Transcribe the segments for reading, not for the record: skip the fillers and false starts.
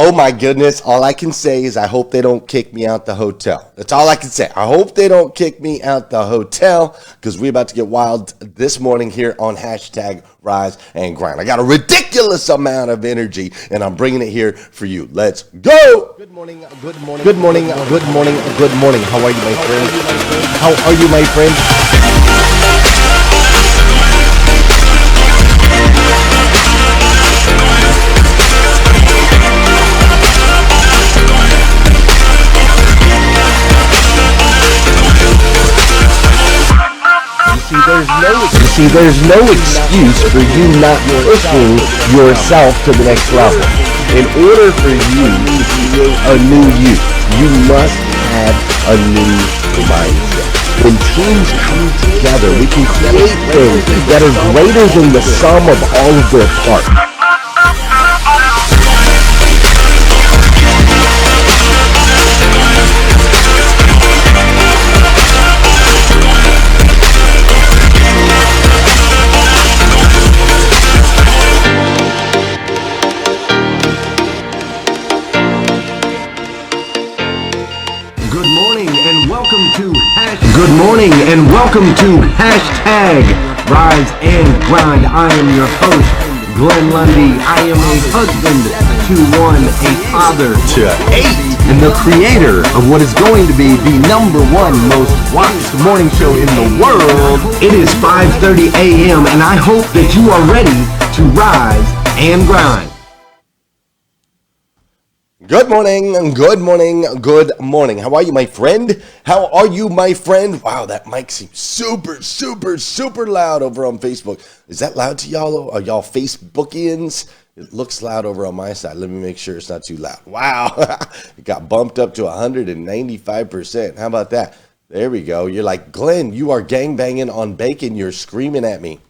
Oh my goodness. All I can say is I hope they don't kick me out the hotel. That's all I can say. I hope they don't kick me out the hotel because we're about to get wild this morning here on hashtag Rise and Grind. I got a ridiculous amount of energy and I'm bringing it here for you. Let's go. Good morning. Good morning. Good morning. Good morning. Good morning. How are you, my friend? How are you, my friend? There's no excuse for you not pushing yourself to the next level. In order for you to create a new you must have a new mindset. When teams come together, we can create things that are greater than the sum of all of their parts. Good morning and welcome to hashtag Rise and Grind. I am your host, Glenn Lundy. I am a husband to one, a father to eight, and the creator of what is going to be the number one most watched morning show in the world. It is 5:30 a.m. and I hope that you are ready to rise and grind. Good morning, good morning, good morning. How are you, my friend? How are you, my friend? Wow, that mic seems super loud over on Facebook. Is that loud to y'all? Are y'all Facebookians? It looks loud over on my side. Let me make sure it's not too loud. Wow, it got bumped up to 195%. How about that? There we go. You're like, Glenn, you are gangbanging on bacon. You're screaming at me.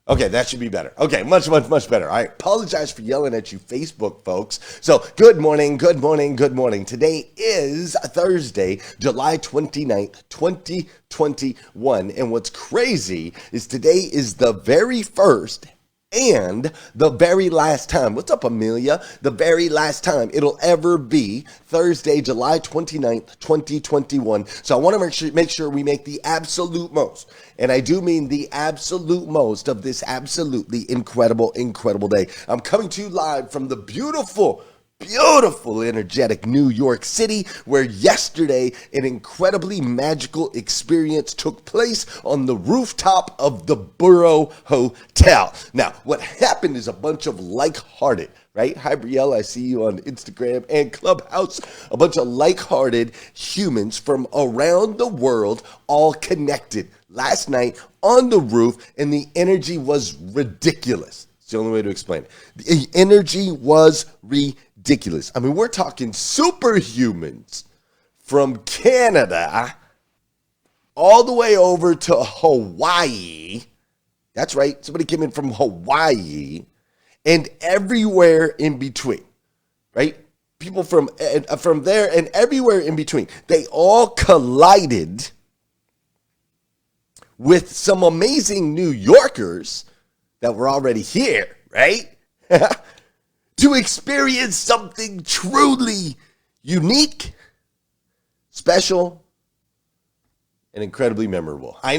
Okay, that should be better. Okay, much better. I apologize for yelling at you Facebook folks. So, good morning. Today is Thursday, July 29th, 2021. And what's crazy is today is the very first and the very last time. What's up, Amelia? The very last time it'll ever be Thursday, July 29th, 2021. So I want to make sure we make the absolute most, and I do mean the absolute most of this absolutely incredible day. I'm coming to you live from the beautiful, energetic New York City, where yesterday an incredibly magical experience took place on the rooftop of the Borough Hotel. Now, what happened is a bunch of like-hearted, right? Hi, Brielle, I see you on Instagram and Clubhouse. A bunch of like-hearted humans from around the world all connected last night on the roof, and the energy was ridiculous. It's the only way to explain it. The energy was ridiculous. I mean, we're talking superhumans from Canada all the way over to Hawaii. That's right. Somebody came in from Hawaii and everywhere in between, right? People from there and everywhere in between. They all collided with some amazing New Yorkers that were already here, right? To experience something truly unique, special, and incredibly memorable. I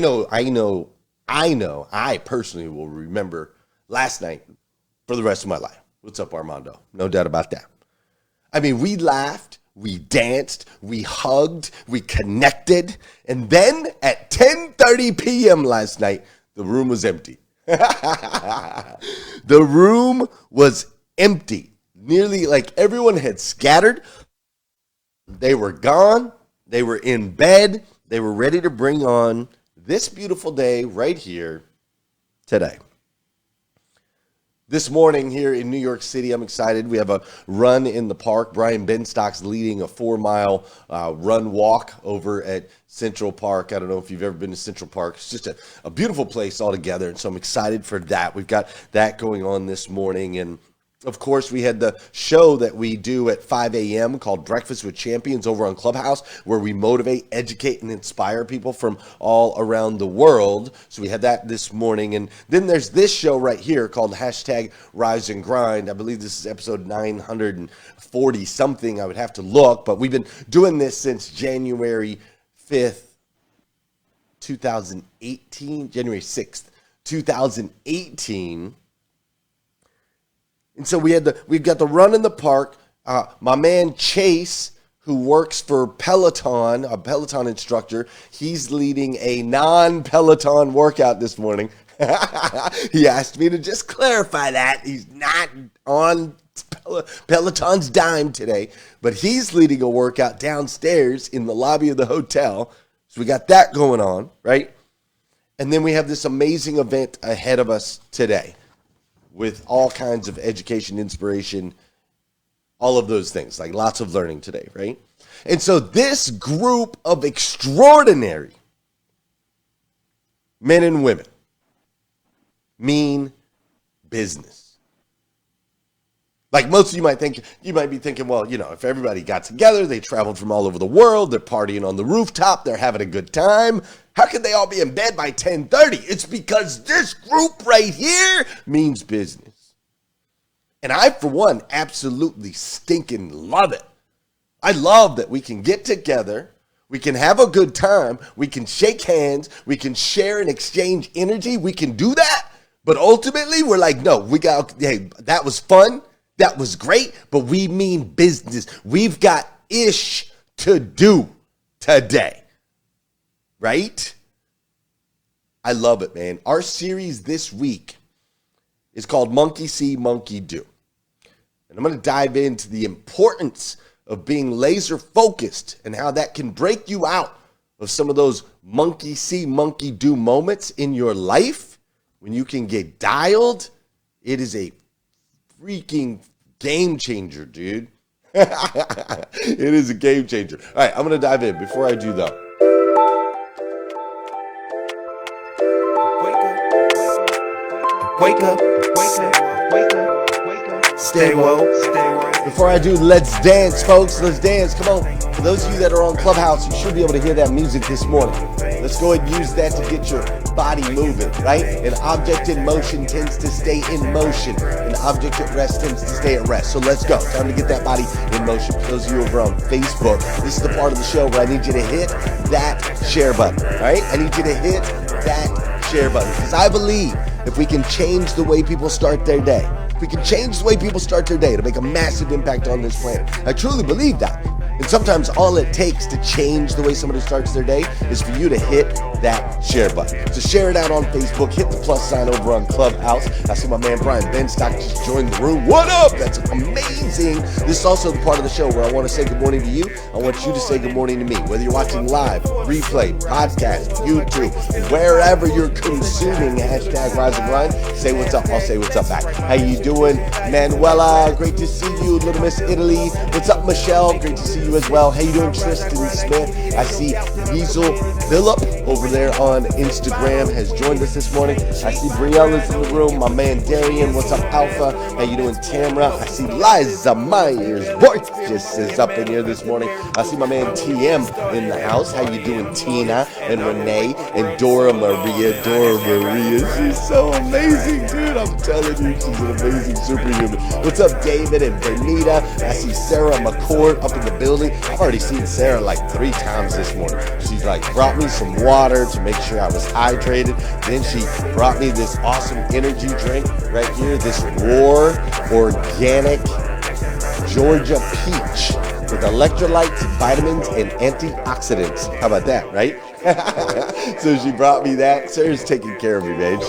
personally will remember last night for the rest of my life. What's up, Armando? No doubt about that. I mean, we laughed, we danced, we hugged, we connected, and then at 10:30 p.m. last night, the room was empty. The room was empty. Nearly like everyone had scattered. They were gone. They were in bed. They were ready to bring on this beautiful day right here today. This morning here in New York City, I'm excited. We have a run in the park. Brian Benstock's leading a 4-mile run walk over at Central Park. I don't know if you've ever been to Central Park. It's just a beautiful place altogether, and so I'm excited for that. We've got that going on this morning, and Of course, we had the show that we do at 5 a.m. called Breakfast with Champions over on Clubhouse, where we motivate, educate, and inspire people from all around the world. So we had that this morning. And then there's this show right here called hashtag Rise and Grind. I believe this is episode 940 something. I would have to look, but we've been doing this since January 5th, 2018, January 6th, 2018. And so we've got the run in the park. My man Chase, who works for Peloton, a Peloton instructor, he's leading a non-Peloton workout this morning. He asked me to just clarify that. He's not on Peloton's dime today, but he's leading a workout downstairs in the lobby of the hotel. So we got that going on, right? And then we have this amazing event ahead of us today, with all kinds of education, inspiration, all of those things, like lots of learning today, right? And so this group of extraordinary men and women mean business. Like most of you might think, you might be thinking, well, you know, if everybody got together, they traveled from all over the world, they're partying on the rooftop, they're having a good time. How could they all be in bed by 10:30? It's because this group right here means business. And I, for one, absolutely stinking love it. I love that we can get together, we can have a good time, we can shake hands, we can share and exchange energy, we can do that. But ultimately, we're like, no, hey, that was fun, that was great, but we mean business. We've got ish to do today. Right? I love it, man. Our series this week is called Monkey See, Monkey Do. And I'm going to dive into the importance of being laser focused and how that can break you out of some of those monkey see, monkey do moments in your life when you can get dialed. It is a freaking game changer, dude. It is a game changer. All right, I'm going to dive in. Before I do, though, Wake up, wake up, wake up, wake up. Stay woke, stay woke. Before I do, let's dance, folks. Let's dance. Come on. For those of you that are on Clubhouse, you should be able to hear that music this morning. Let's go ahead and use that to get your body moving, right? An object in motion tends to stay in motion. An object at rest tends to stay at rest. So let's go. Time to get that body in motion. For those of you over on Facebook, this is the part of the show where I need you to hit that share button, right? I need you to hit that share button because I believe if we can change the way people start their day, if we can change the way people start their day to make a massive impact on this planet. I truly believe that. And sometimes all it takes to change the way somebody starts their day is for you to hit that share button. So share it out on Facebook. Hit the plus sign over on Clubhouse. I see my man Brian Benstock just joined the room. What up? That's amazing. This is also the part of the show where I want to say good morning to you. I want you to say good morning to me. Whether you're watching live, replay, podcast, YouTube, wherever you're consuming hashtag Rise and Grind, say what's up. I'll say what's up back. How you doing? Manuela, great to see you. Little Miss Italy. What's up, Michelle? Great to see you as well. How you doing, Tristan Smith? I see Weasel Phillip over there on Instagram has joined us this morning. I see Briella's in the room. My man Darian, what's up, Alpha? How you doing, Tamra? I see Liza Myers, Borges is up in here this morning. I see my man TM in the house. How you doing, Tina and Renee and Dora Maria? Dora Maria, she's so amazing, dude. I'm telling you, she's an amazing superhuman. What's up, David and Bernita? I see Sarah McCord up in the building. I've already seen Sarah like 3 times this morning. She's like brought me some water to make sure I was hydrated. Then she brought me this awesome energy drink right here, this Roar Organic Georgia Peach with electrolytes, vitamins, and antioxidants. How about that, right? So she brought me that. Sarah's taking care of me, man.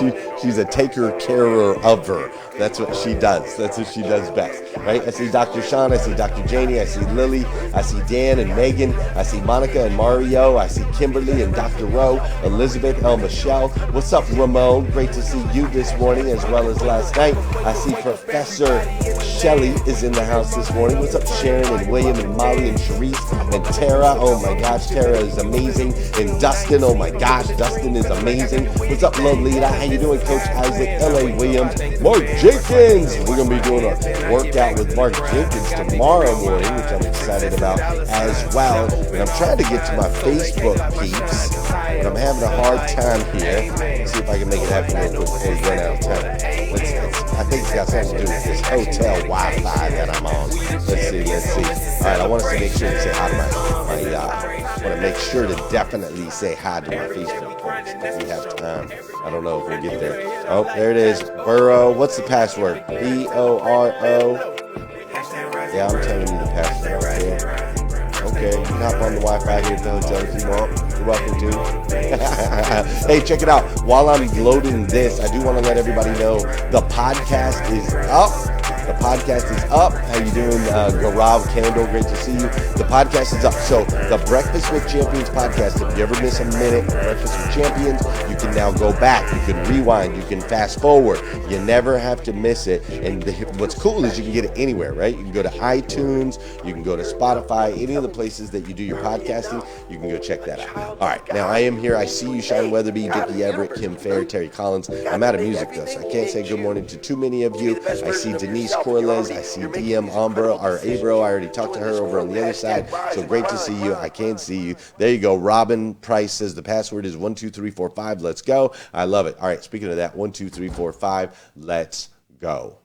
She's a taker-carer of her. That's what she does. That's what she does best, right? I see Dr. Sean. I see Dr. Janie. I see Lily. I see Dan and Megan. I see Monica and Mario. I see Kimberly and Dr. Rowe. Elizabeth, El Michelle. What's up, Ramon? Great to see you this morning as well as last night. I see Professor Shelley is in the house this morning. What's up, Sharon and William and Molly and Sharice and Tara? Oh my gosh, Tara is amazing. And Dustin. Oh my gosh, Dustin is amazing. What's up, Lolita? How you doing, Coach Isaac? L.A. Williams, Mark Jenkins. We're going to be doing a workout with Mark Jenkins tomorrow morning, which I'm excited about as well. And I'm trying to get to my Facebook peeps, but I'm having a hard time here. Let's see if I can make it happen real quick before we run out of time. I think it's got something to do with this hotel Wi-Fi that I'm on. Let's see. All right, I want us to make sure to say hi to I want to make sure to definitely say hi to my Facebook folks if we have time. I don't know if we'll get there. Oh, there it is. Burrow. What's the password? B-O-R-O. Yeah, I'm telling you the password right here. Okay, you can hop on the Wi-Fi here at the hotel if you want. You're welcome to. Hey, check it out. While I'm loading this, I do want to let everybody know the podcast is up. The podcast is up. How you doing, Gaurav Candle? Great to see you. The podcast is up. So the Breakfast with Champions podcast, if you ever miss a minute, Breakfast with Champions, you can now go back. You can rewind. You can fast forward. You never have to miss it. And what's cool is you can get it anywhere, right? You can go to iTunes. You can go to Spotify. Any of the places that you do your podcasting, you can go check that out. All right. Now, I am here. I see you, Sean Weatherby, Dickie Everett, Kim Fair, Terry Collins. I'm out of music, though, so I can't say good morning to too many of you. I see Denise Corlez, I see DM Ambro, or Abro. I already talked to her over on the other side. So great to see you. I can see you. There you go. Robin Price says the password is 12345. Let's go. I love it. All right. Speaking of that, 12345. Let's go.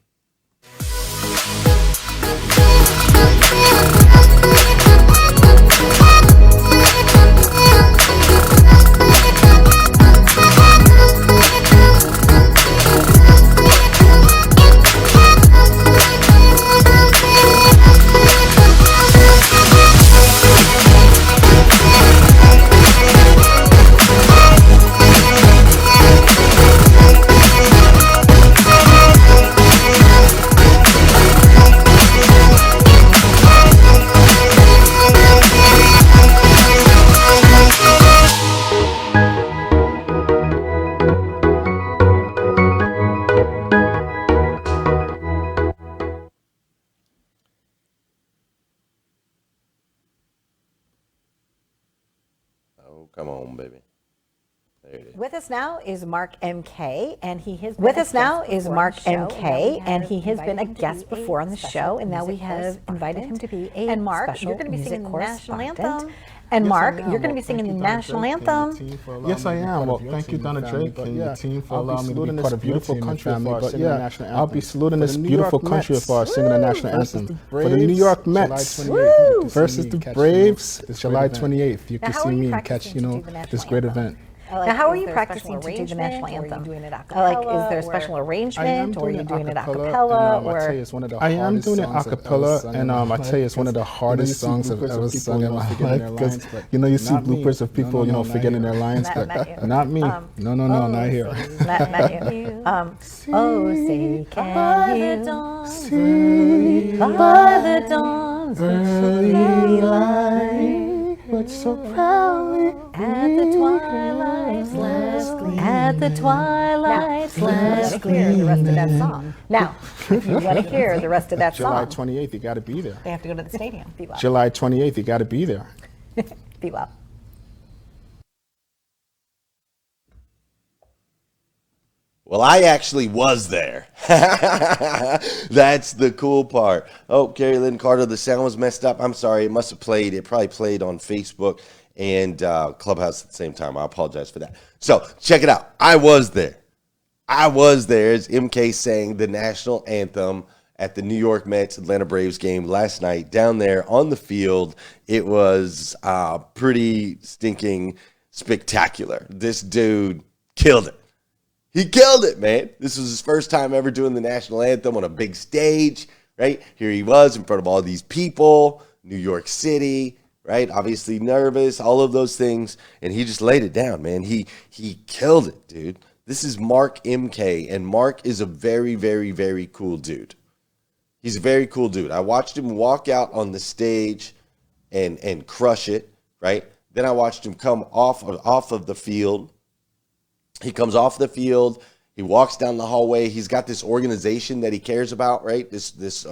Come on, baby. There it is. With us now is Mark MK, and he has been a guest before on the show, and now we have invited him to be a special you're going to be singing the national anthem. And Mark, you're going to be singing the national anthem. Yes, I am. Well, thank you, Donna Drake, and your team for allowing me to be part of beautiful country of ours singing the national anthem. I'll be saluting this beautiful country of ours singing the national anthem for the New York Mets versus the Braves. It's July 28th. You can see me and catch, this great event. Now, how are you practicing to do the national anthem? Are you doing it a cappella? Like, is there a special arrangement, or are you doing it a cappella? I am doing it a cappella, and I tell you, it's one of the hardest songs I've ever sung in my life. Because you see bloopers of people, forgetting their lines, but not me. No, not here. Not you. Oh, say, can you see by the dawn's early light? But so proudly at the twilight's last gleam. At the twilight's last gleam. The rest of that song. Now, if you want to hear the rest of that July song, 28th, you got to be there. They have to go to the stadium. Be loud. July 28th, you got to be there. Be loud. Well, I actually was there. That's the cool part. Oh, Carrie Lynn Carter, the sound was messed up. I'm sorry. It must have played. It probably played on Facebook and Clubhouse at the same time. I apologize for that. So check it out. I was there. As MK sang the national anthem at the New York Mets Atlanta Braves game last night down there on the field. It was pretty stinking spectacular. This dude killed it. He killed it, man. This was his first time ever doing the national anthem on a big stage, right? Here he was in front of all these people, New York City, right? Obviously nervous, all of those things. And he just laid it down, man. He killed it, dude. This is Mark MK, and Mark is a very, very, very cool dude. He's a very cool dude. I watched him walk out on the stage and crush it, right? Then I watched him come off of the field. He comes off the field. He walks down the hallway. He's got this organization that he cares about, right? This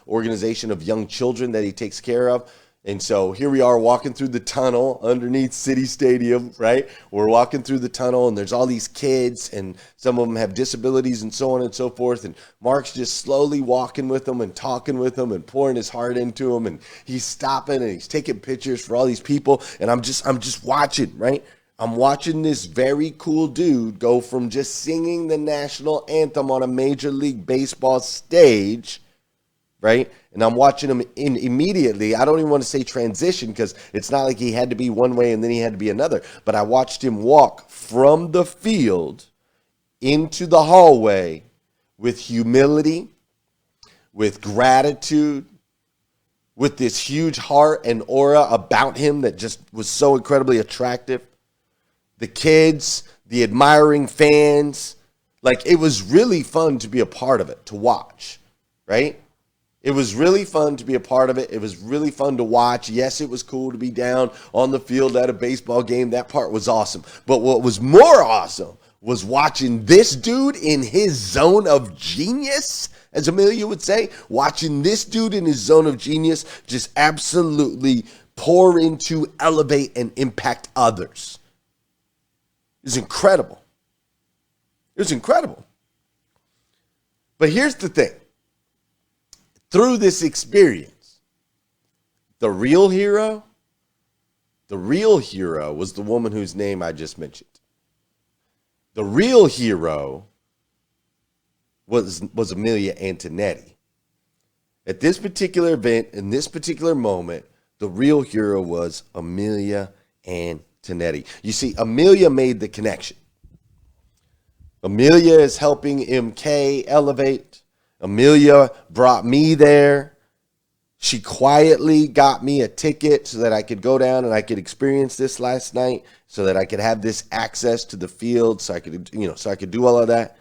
organization of young children that he takes care of. And so here we are walking through the tunnel underneath City Stadium, right? We're walking through the tunnel and there's all these kids and some of them have disabilities and so on and so forth. And Mark's just slowly walking with them and talking with them and pouring his heart into them. And he's stopping and he's taking pictures for all these people. And I'm just watching, right? I'm watching this very cool dude go from just singing the national anthem on a Major League Baseball stage, right? And I'm watching him immediately. I don't even want to say transition because it's not like he had to be one way and then he had to be another. But I watched him walk from the field into the hallway with humility, with gratitude, with this huge heart and aura about him that just was so incredibly attractive. The kids, the admiring fans, like it was really fun to be a part of it, to watch, right? It was really fun to be a part of it. It was really fun to watch. Yes, it was cool to be down on the field at a baseball game. That part was awesome. But what was more awesome was watching this dude in his zone of genius, as Amelia would say, watching this dude in his zone of genius just absolutely pour into, elevate, and impact others. It was incredible. It was incredible. But here's the thing. Through this experience, the real hero was the woman whose name I just mentioned. The real hero was Amelia Antonetti. At this particular event, in this particular moment, the real hero was Amelia Antonetti. You see, Amelia made the connection. Amelia is helping MK elevate. Amelia brought me there. She quietly got me a ticket so that I could go down and I could experience this last night, so that I could have this access to the field, so I could, so I could do all of that.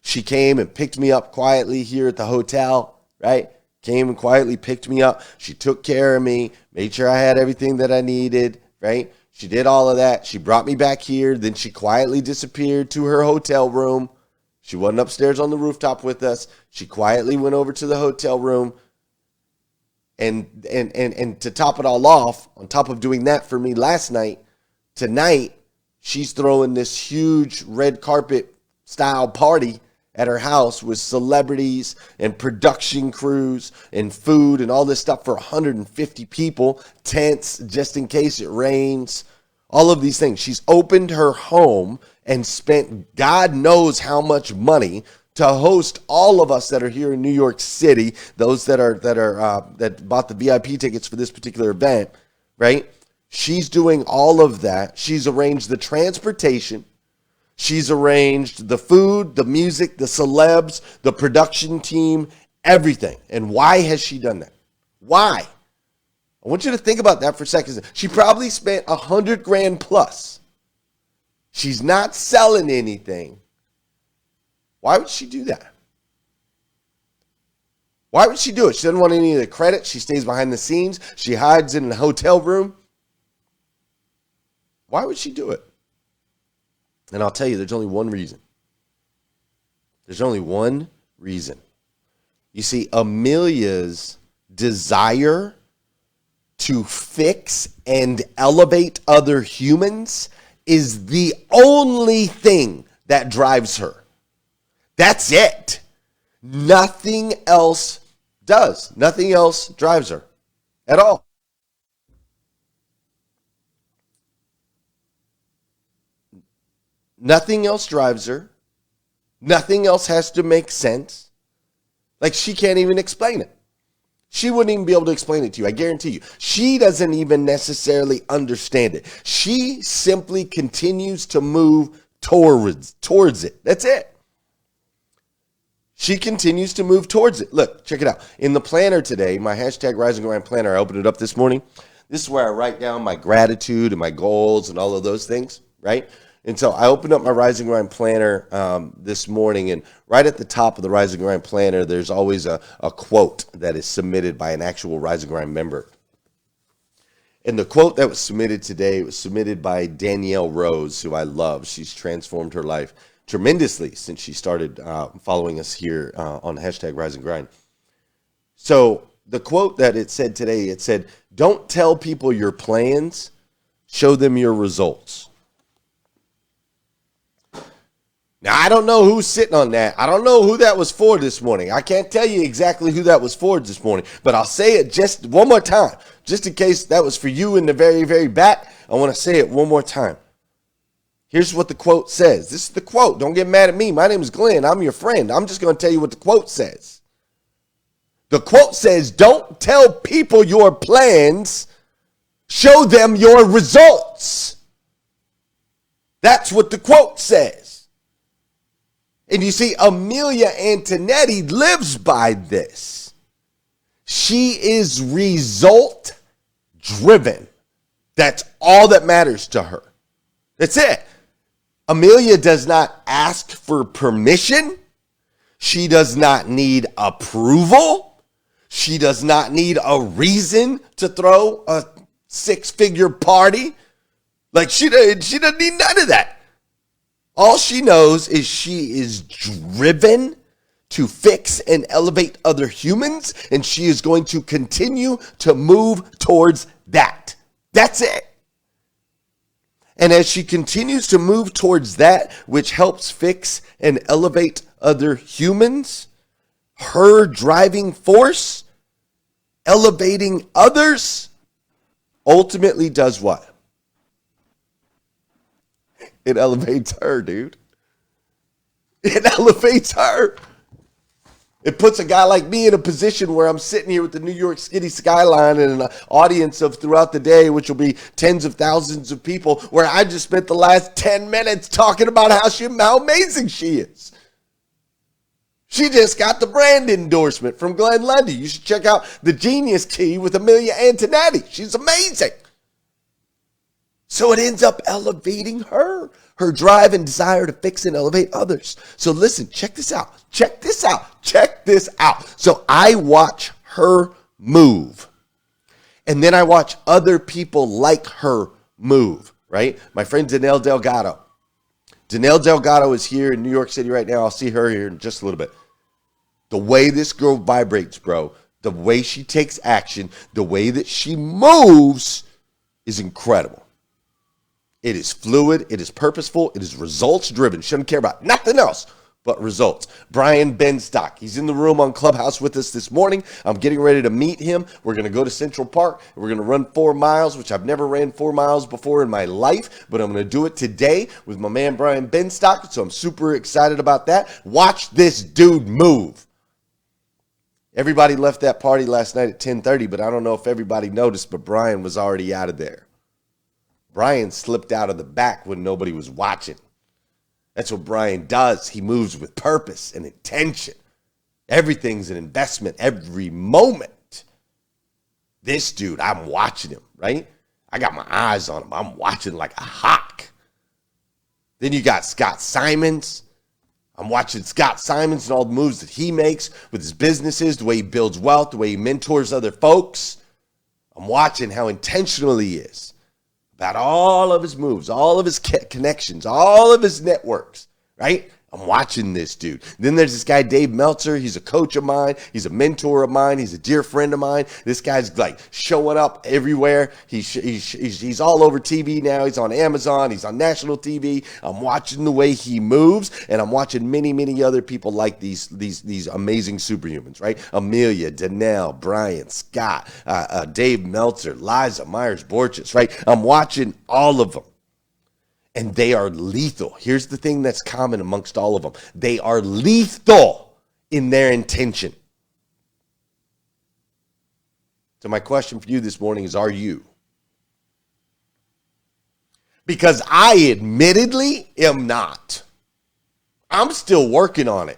She came and picked me up quietly here at the hotel, right? Came and quietly picked me up. She took care of me, made sure I had everything that I needed, right? She did all of that. She brought me back here. Then she quietly disappeared to her hotel room. She wasn't upstairs on the rooftop with us. She quietly went over to the hotel room. And to top it all off, on top of doing that for me last night, tonight, she's throwing this huge red carpet style party at her house with celebrities and production crews and food and all this stuff for 150 people, tents just in case it rains, all of these things. She's opened her home and spent God knows how much money to host all of us that are here in New York City, those that bought the VIP tickets for this particular event, right? She's doing all of that. She's arranged the transportation. She's arranged the food, the music, the celebs, the production team, everything. And why has she done that? Why? I want you to think about that for a second. She probably spent $100,000 plus. She's not selling anything. Why would she do that? Why would she do it? She doesn't want any of the credit. She stays behind the scenes. She hides in a hotel room. Why would she do it? And I'll tell you, there's only one reason. There's only one reason. You see, Amelia's desire to fix and elevate other humans is the only thing that drives her. That's it. Nothing else does. Nothing else drives her at all. Nothing else drives her. Nothing else has to make sense. Like, she can't even explain it. She wouldn't even be able to explain it to you. I guarantee you. She doesn't even necessarily understand it. She simply continues to move towards it. That's it. She continues to move towards it. Look, check it out. In the planner today, my hashtag Rise and Grind planner, I opened it up this morning. This is where I write down my gratitude and my goals and all of those things, right? And so I opened up my Rise and Grind planner this morning, and right at the top of the Rise and Grind planner, there's always a quote that is submitted by an actual Rise and Grind member. And the quote that was submitted today was submitted by Danielle Rose, who I love. She's transformed her life tremendously since she started following us here on hashtag Rise and Grind. So the quote that it said today, it said, don't tell people your plans, show them your results. Now, I don't know who's sitting on that. I don't know who that was for this morning. I can't tell you exactly who that was for this morning, but I'll say it just one more time, just in case that was for you in the very, very back. I want to say it one more time. Here's what the quote says. This is the quote. Don't get mad at me. My name is Glenn. I'm your friend. I'm just going to tell you what the quote says. The quote says, don't tell people your plans, show them your results. That's what the quote says. And you see, Amelia Antonetti lives by this. She is result driven. That's all that matters to her. That's it. Amelia does not ask for permission. She does not need approval. She does not need a reason to throw a 6-figure party. Like she doesn't need none of that. All she knows is she is driven to fix and elevate other humans, and she is going to continue to move towards that. That's it. And as she continues to move towards that, which helps fix and elevate other humans, her driving force, elevating others, ultimately does what? It elevates her, dude. It elevates her. It puts a guy like me in a position where I'm sitting here with the New York City skyline and an audience of throughout the day, which will be tens of thousands of people, where I just spent the last 10 minutes talking about how amazing she is. She just got the brand endorsement from Glenn Lundy. You should check out the Genius Key with Amelia Antonetti. She's amazing. So it ends up elevating her drive and desire to fix and elevate others. So listen, check this out. Check this out. Check this out. So I watch her move. And then I watch other people like her move, right? My friend Danelle Delgado. Danelle Delgado is here in New York City right now. I'll see her here in just a little bit. The way this girl vibrates, bro, the way she takes action, the way that she moves is incredible. It is fluid. It is purposeful. It is results driven. She doesn't care about nothing else but results. Brian Benstock, he's in the room on Clubhouse with us this morning. I'm getting ready to meet him. We're going to go to Central Park. We're going to run 4 miles, which I've never ran 4 miles before in my life, but I'm going to do it today with my man Brian Benstock. So I'm super excited about that. Watch this dude move. Everybody left that party last night at 10:30, but I don't know if everybody noticed, but Brian was already out of there. Brian slipped out of the back when nobody was watching. That's what Brian does. He moves with purpose and intention. Everything's an investment every moment. This dude, I'm watching him, right? I got my eyes on him. I'm watching like a hawk. Then you got Scott Simons. I'm watching Scott Simons and all the moves that he makes with his businesses, the way he builds wealth, the way he mentors other folks. I'm watching how intentional he is about all of his moves, all of his connections, all of his networks, right? I'm watching this dude. Then there's this guy, Dave Meltzer. He's a coach of mine. He's a mentor of mine. He's a dear friend of mine. This guy's like showing up everywhere. He's all over TV now. He's on Amazon. He's on national TV. I'm watching the way he moves, and I'm watching many, many other people like these amazing superhumans, right? Amelia, Danelle, Brian, Scott, Dave Meltzer, Liza Myers-Borges, right? I'm watching all of them. And they are lethal. Here's the thing that's common amongst all of them. They are lethal in their intention. So my question for you this morning is, are you? Because I admittedly am not. I'm still working on it.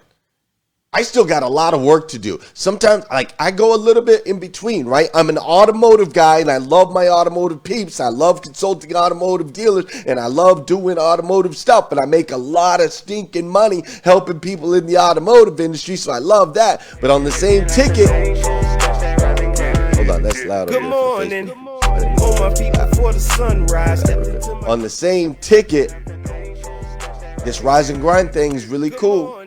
I still got a lot of work to do. Sometimes, like, I go a little bit in between, right? I'm an automotive guy, and I love my automotive peeps. I love consulting automotive dealers, and I love doing automotive stuff, and I make a lot of stinking money helping people in the automotive industry, so I love that. But on the same ticket, hold on, that's loud. Good morning. On the same ticket, this rise and grind thing is really cool.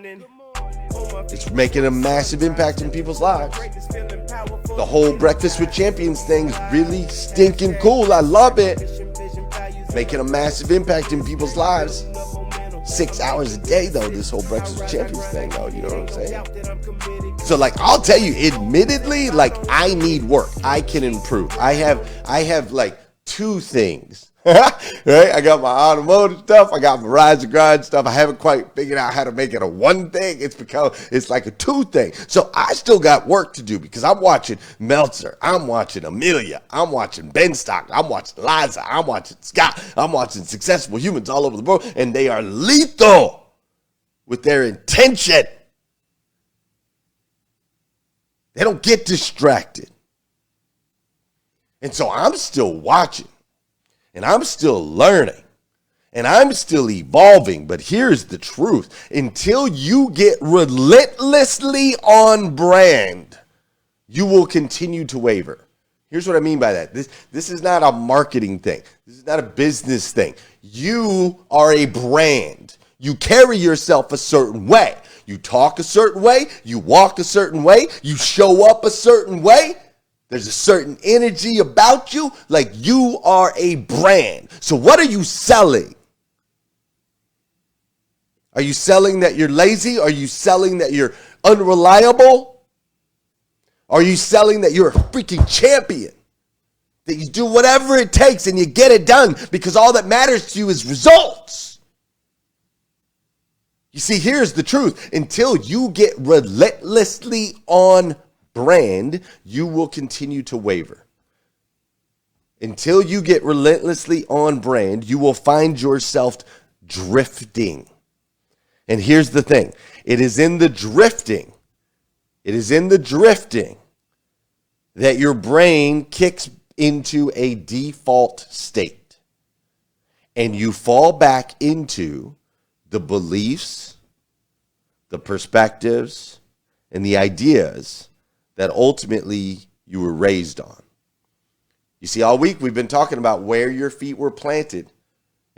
It's making a massive impact in people's lives. The whole Breakfast with Champions thing's really stinking cool. I love it. Making a massive impact in people's lives. 6 hours a day, though, this whole Breakfast with Champions thing, though. You know what I'm saying? So, like, I'll tell you, admittedly, like, I need work. I can improve. I have like 2 things. Right? I got my automotive stuff. I got my rise and grind stuff. I haven't quite figured out how to make it a 1 thing. It's like a 2 thing. So I still got work to do because I'm watching Meltzer. I'm watching Amelia. I'm watching Ben Stock. I'm watching Liza. I'm watching Scott. I'm watching successful humans all over the world. And they are lethal with their intention. They don't get distracted. And so I'm still watching. And I'm still learning, and I'm still evolving. But here's the truth. Until you get relentlessly on brand, you will continue to waver. Here's what I mean by that. This is not a marketing thing. This is not a business thing. You are a brand. You carry yourself a certain way. You talk a certain way. You walk a certain way. You show up a certain way. There's a certain energy about you, like you are a brand. So what are you selling? Are you selling that you're lazy? Are you selling that you're unreliable? Are you selling that you're a freaking champion? That you do whatever it takes and you get it done because all that matters to you is results. You see, here's the truth. Until you get relentlessly on brand, you will continue to waver. Until you get relentlessly on brand, you will find yourself drifting. And here's the thing. It is in the drifting that your brain kicks into a default state. And you fall back into the beliefs, the perspectives, and the ideas that ultimately you were raised on. You see, all week we've been talking about where your feet were planted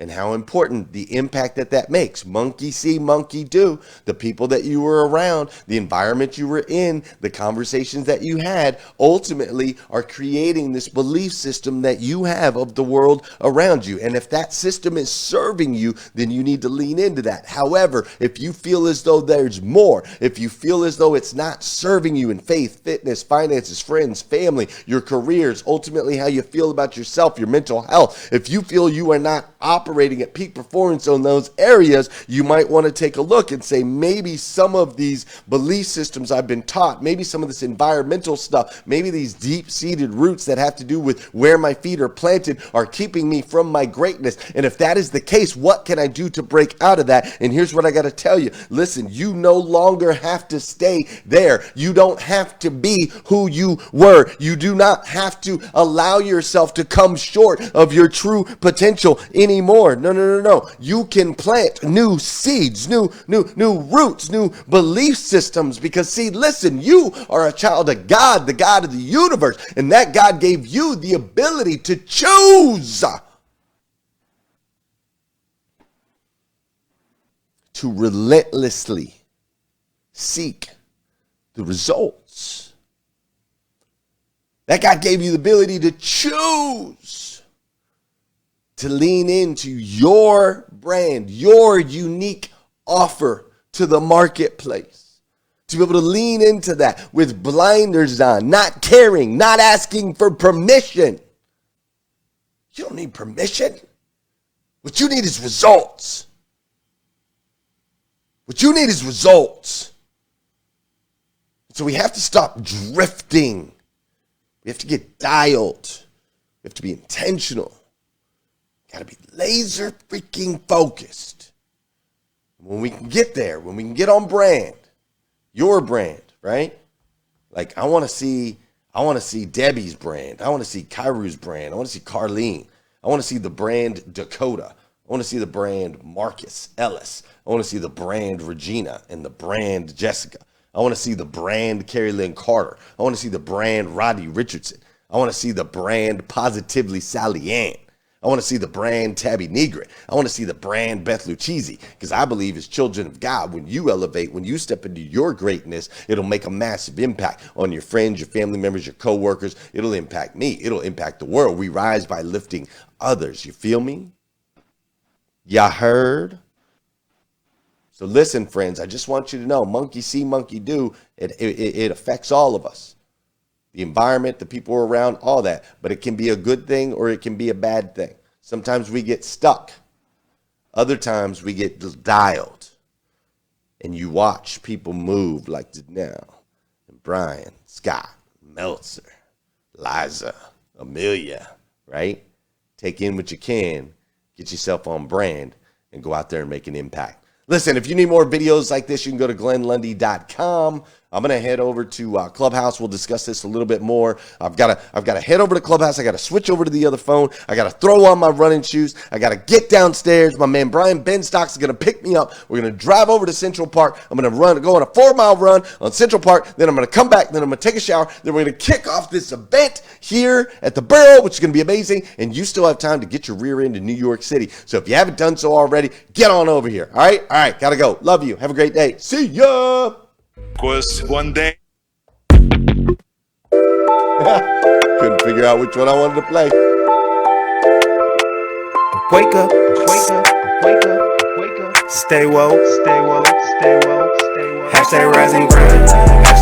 and how important the impact that makes. Monkey see, monkey do. The people that you were around, the environment you were in, the conversations that you had ultimately are creating this belief system that you have of the world around you. And if that system is serving you, then you need to lean into that. However, if you feel as though there's more, if you feel as though it's not serving you in faith, fitness, finances, friends, family, your careers, ultimately how you feel about yourself, your mental health, if you feel you are not operating at peak performance on those areas, you might want to take a look and say, maybe some of these belief systems I've been taught, maybe some of this environmental stuff, maybe these deep-seated roots that have to do with where my feet are planted are keeping me from my greatness. And if that is the case, what can I do to break out of that? And here's what I got to tell you. Listen, you no longer have to stay there. You don't have to be who you were. You do not have to allow yourself to come short of your true potential anymore. No. You can plant new seeds, new roots, new belief systems because, see, listen, you are a child of God, the God of the universe, and that God gave you the ability to choose to relentlessly seek the results. That God gave you the ability to choose to lean into your brand, your unique offer to the marketplace. To be able to lean into that with blinders on, not caring, not asking for permission. You don't need permission. What you need is results. What you need is results. So we have to stop drifting. We have to get dialed. We have to be intentional. Got to be laser freaking focused. When we can get there, when we can get on brand, your brand, right? Like I want to see Debbie's brand. I want to see Kairu's brand. I want to see Carlene. I want to see the brand Dakota. I want to see the brand Marcus Ellis. I want to see the brand Regina and the brand Jessica. I want to see the brand Carrie Lynn Carter. I want to see the brand Roddy Richardson. I want to see the brand Positively Sally Ann. I want to see the brand Tabby Negri. I want to see the brand Beth Lucchese, because I believe as children of God, when you elevate, when you step into your greatness, it'll make a massive impact on your friends, your family members, your coworkers. It'll impact me. It'll impact the world. We rise by lifting others. You feel me? Ya heard? So listen, friends, I just want you to know, monkey see, monkey do. It affects all of us. The environment, the people around, all that. But it can be a good thing or it can be a bad thing. Sometimes we get stuck. Other times we get dialed. And you watch people move like Janelle and Brian, Scott, Meltzer, Liza, Amelia, right? Take in what you can, get yourself on brand, and go out there and make an impact. Listen, if you need more videos like this, you can go to glennlundy.com. I'm going to head over to Clubhouse. We'll discuss this a little bit more. I've got to head over to Clubhouse. I got to switch over to the other phone. I got to throw on my running shoes. I got to get downstairs. My man Brian Benstocks is going to pick me up. We're going to drive over to Central Park. I'm going to go on a 4-mile run on Central Park. Then I'm going to come back. Then I'm going to take a shower. Then we're going to kick off this event here at the Borough, which is going to be amazing. And you still have time to get your rear end to New York City. So if you haven't done so already, get on over here. All right? All right. Got to go. Love you. Have a great day. See ya. Course, one day. Couldn't figure out which one I wanted to play. Wake up, wake up, wake up, wake up. Stay woke, stay woke, stay woke, stay woke. Hashtag rise and grind.